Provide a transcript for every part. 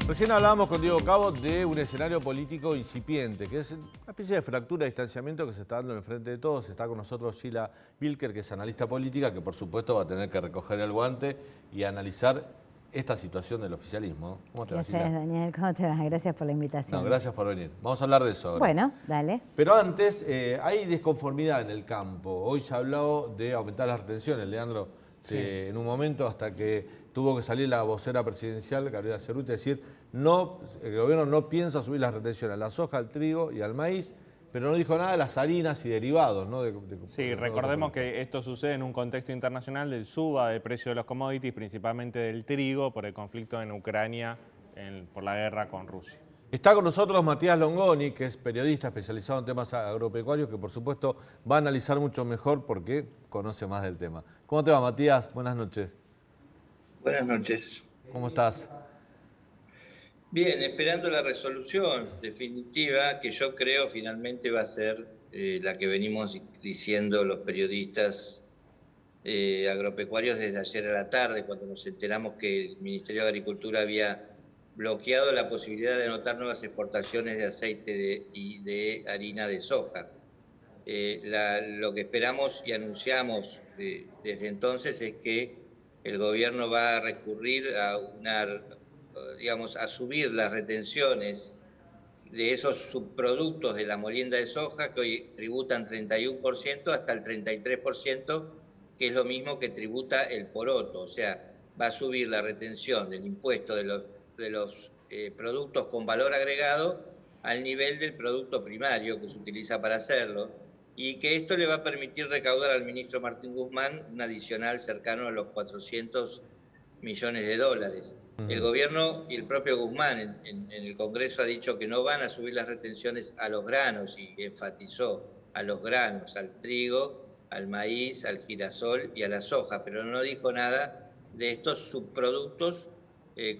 Recién hablábamos con Diego Cabo de un escenario político incipiente, que es una especie de fractura de distanciamiento que se está dando en el frente de todos. Está con nosotros Sheila Bilker, que es analista política, que por supuesto va a tener que recoger el guante y analizar esta situación del oficialismo. ¿Cómo te va, Sheila? Gracias, Daniel. ¿Cómo te va? Gracias por la invitación. No, gracias por venir. Vamos a hablar de eso ahora. Bueno, dale. Pero antes, hay desconformidad en el campo. Hoy se ha hablado de aumentar las retenciones, Leandro, Sí. en un momento hasta que tuvo que salir la vocera presidencial, Gabriela Cerruti, decir, no, el gobierno no piensa subir las retenciones a la soja, al trigo y al maíz, pero no dijo nada de las harinas y derivados, ¿no? Sí, recordemos que esto sucede en un contexto internacional del suba del precio de los commodities, principalmente del trigo, por el conflicto en Ucrania, por la guerra con Rusia. Está con nosotros Matías Longoni, que es periodista especializado en temas agropecuarios, que por supuesto va a analizar mucho mejor porque conoce más del tema. ¿Cómo te va, Matías? Buenas noches. Buenas noches. ¿Cómo estás? Bien, esperando la resolución definitiva, que yo creo finalmente va a ser la que venimos diciendo los periodistas agropecuarios desde ayer a la tarde, cuando nos enteramos que el Ministerio de Agricultura había bloqueado la posibilidad de anotar nuevas exportaciones de aceite y de harina de soja. Lo que esperamos y anunciamos desde entonces es que el gobierno va a recurrir a subir las retenciones de esos subproductos de la molienda de soja que hoy tributan 31% hasta el 33%, que es lo mismo que tributa el poroto. O sea, va a subir la retención del impuesto de los productos con valor agregado al nivel del producto primario que se utiliza para hacerlo, y que esto le va a permitir recaudar al ministro Martín Guzmán un adicional cercano a los 400 millones de dólares. El gobierno y el propio Guzmán en el Congreso ha dicho que no van a subir las retenciones a los granos, y enfatizó a los granos, al trigo, al maíz, al girasol y a la soja, pero no dijo nada de estos subproductos,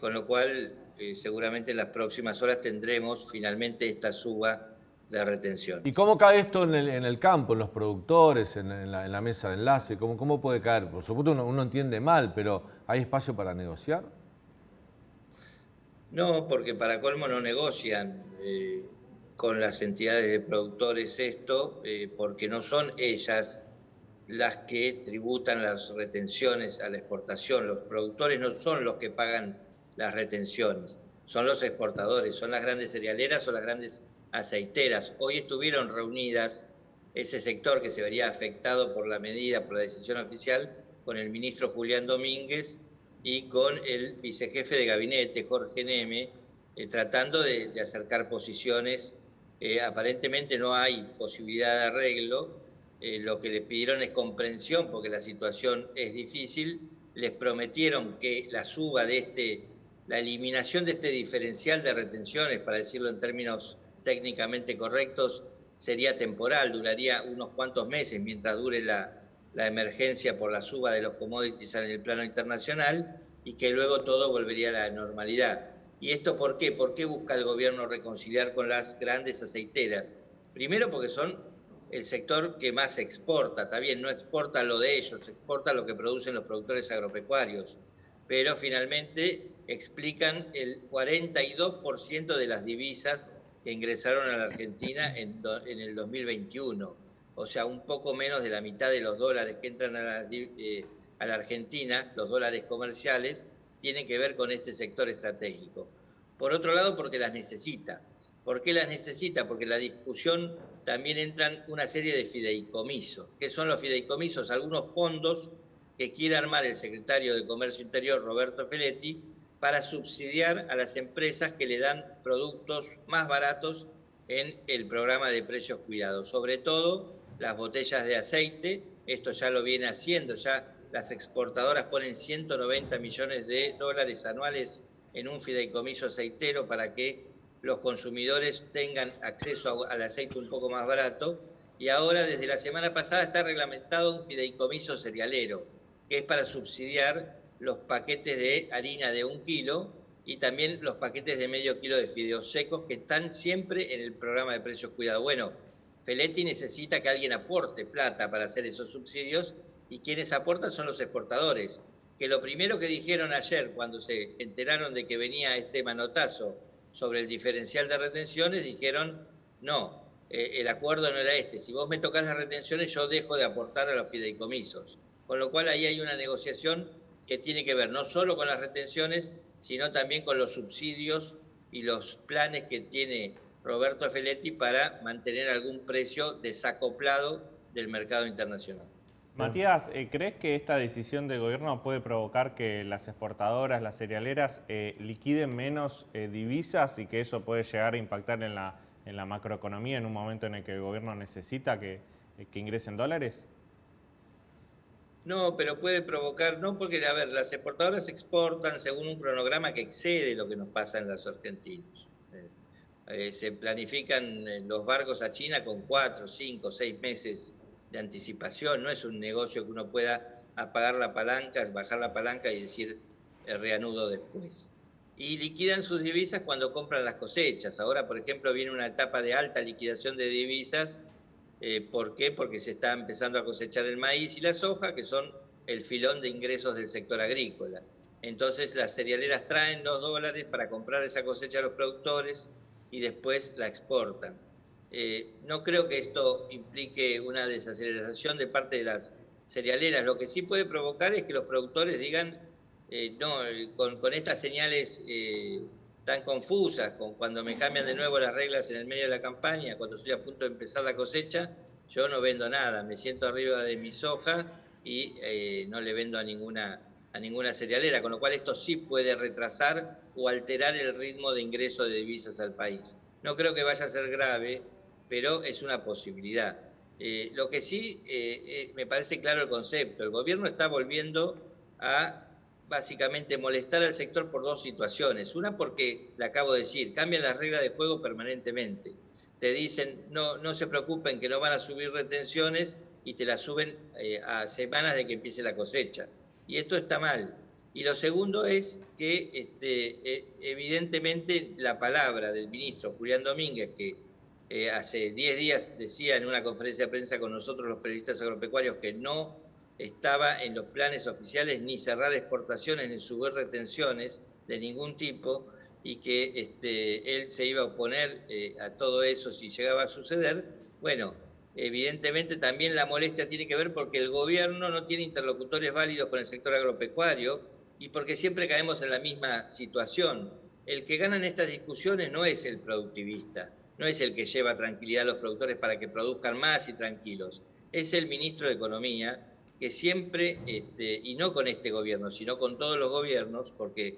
con lo cual seguramente en las próximas horas tendremos finalmente esta suba de retención. ¿Y cómo cae esto en el campo, en los productores, en la mesa de enlace? ¿Cómo puede caer? Por supuesto uno entiende mal, pero ¿hay espacio para negociar? No, porque para colmo no negocian con las entidades de productores esto, porque no son ellas las que tributan las retenciones a la exportación. Los productores no son los que pagan las retenciones, son los exportadores, son las grandes cerealeras o las grandes aceiteras. Hoy estuvieron reunidas ese sector que se vería afectado por la medida, por la decisión oficial, con el ministro Julián Domínguez y con el vicejefe de gabinete, Jorge Neme, tratando de acercar posiciones. Aparentemente no hay posibilidad de arreglo. Lo que le pidieron es comprensión porque la situación es difícil. Les prometieron que la eliminación de este diferencial de retenciones, para decirlo en términos técnicamente correctos, sería temporal, duraría unos cuantos meses mientras dure la emergencia por la suba de los commodities en el plano internacional, y que luego todo volvería a la normalidad. ¿Y esto por qué? ¿Por qué busca el gobierno reconciliar con las grandes aceiteras? Primero porque son el sector que más exporta. Está bien, no exporta lo de ellos, exporta lo que producen los productores agropecuarios, pero finalmente explican el 42% de las divisas que ingresaron a la Argentina en el 2021. O sea, un poco menos de la mitad de los dólares que entran a la Argentina, los dólares comerciales, tienen que ver con este sector estratégico. Por otro lado, porque las necesita. ¿Por qué las necesita? Porque en la discusión también entran una serie de fideicomisos. ¿Qué son los fideicomisos? Algunos fondos que quiere armar el secretario de Comercio Interior, Roberto Feletti, para subsidiar a las empresas que le dan productos más baratos en el programa de precios cuidados. Sobre todo las botellas de aceite. Esto ya lo viene haciendo, ya las exportadoras ponen 190 millones de dólares anuales en un fideicomiso aceitero para que los consumidores tengan acceso al aceite un poco más barato. Y ahora, desde la semana pasada, está reglamentado un fideicomiso cerealero, que es para subsidiar los paquetes de harina de 1 kilo y también los paquetes de medio kilo de fideos secos, que están siempre en el programa de precios cuidados. Bueno, Feletti necesita que alguien aporte plata para hacer esos subsidios, y quienes aportan son los exportadores. que lo primero que dijeron ayer cuando se enteraron de que venía este manotazo sobre el diferencial de retenciones, dijeron, no, el acuerdo no era este, si vos me tocás las retenciones yo dejo de aportar a los fideicomisos. Con lo cual ahí hay una negociación que tiene que ver no solo con las retenciones, sino también con los subsidios y los planes que tiene Roberto Feletti para mantener algún precio desacoplado del mercado internacional. Matías, ¿crees que esta decisión del gobierno puede provocar que las exportadoras, las cerealeras, liquiden menos divisas y que eso puede llegar a impactar en la macroeconomía en un momento en el que el gobierno necesita que ingresen dólares? No, pero puede provocar, no porque, a ver, las exportadoras exportan según un cronograma que excede lo que nos pasa en los argentinos. Se planifican los barcos a China con 4, 5, 6 meses de anticipación, no es un negocio que uno pueda apagar la palanca, bajar la palanca y decir reanudo después. Y liquidan sus divisas cuando compran las cosechas. Ahora, por ejemplo, viene una etapa de alta liquidación de divisas. ¿Por qué? Porque se está empezando a cosechar el maíz y la soja, que son el filón de ingresos del sector agrícola. Entonces las cerealeras traen los dólares para comprar esa cosecha a los productores y después la exportan. No creo que esto implique una desaceleración de parte de las cerealeras. Lo que sí puede provocar es que los productores digan, no, con estas señales tan confusas, cuando me cambian de nuevo las reglas en el medio de la campaña, cuando estoy a punto de empezar la cosecha, yo no vendo nada, me siento arriba de mi soja y no le vendo a ninguna cerealera, con lo cual esto sí puede retrasar o alterar el ritmo de ingreso de divisas al país. No creo que vaya a ser grave, pero es una posibilidad. Lo que sí me parece claro el concepto. El gobierno está volviendo a básicamente molestar al sector por dos situaciones. Una porque, le acabo de decir, cambian las reglas de juego permanentemente. Te dicen, no se preocupen que no van a subir retenciones y te las suben a semanas de que empiece la cosecha. Y esto está mal. Y lo segundo es que evidentemente la palabra del ministro Julián Domínguez, que hace 10 días decía en una conferencia de prensa con nosotros los periodistas agropecuarios que no estaba en los planes oficiales ni cerrar exportaciones ni subir retenciones de ningún tipo y que él se iba a oponer a todo eso si llegaba a suceder. Bueno, evidentemente también la molestia tiene que ver porque el gobierno no tiene interlocutores válidos con el sector agropecuario y porque siempre caemos en la misma situación. El que gana en estas discusiones no es el productivista, no es el que lleva tranquilidad a los productores para que produzcan más y tranquilos, es el ministro de Economía, que siempre, y no con este gobierno, sino con todos los gobiernos, porque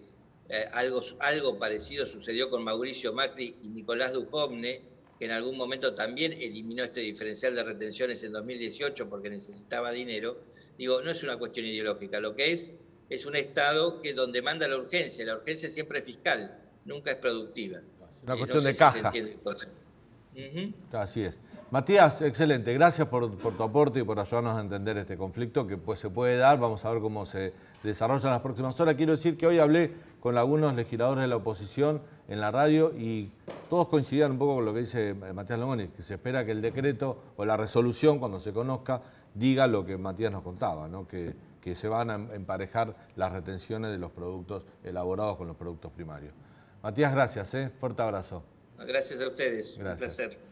algo parecido sucedió con Mauricio Macri y Nicolás Dujovne, que en algún momento también eliminó este diferencial de retenciones en 2018 porque necesitaba dinero. Digo, no es una cuestión ideológica, lo que es un Estado que donde manda la urgencia siempre es fiscal, nunca es productiva. Una cuestión de caja. Si se entiende el concepto. Así es. Matías, excelente. Gracias por tu aporte y por ayudarnos a entender este conflicto que pues, se puede dar. Vamos a ver cómo se desarrolla en las próximas horas. Quiero decir que hoy hablé con algunos legisladores de la oposición en la radio y todos coincidían un poco con lo que dice Matías Longoni, que se espera que el decreto o la resolución, cuando se conozca, diga lo que Matías nos contaba, ¿no? Que se van a emparejar las retenciones de los productos elaborados con los productos primarios. Matías, gracias. Fuerte abrazo. Gracias a ustedes. Gracias. Un placer.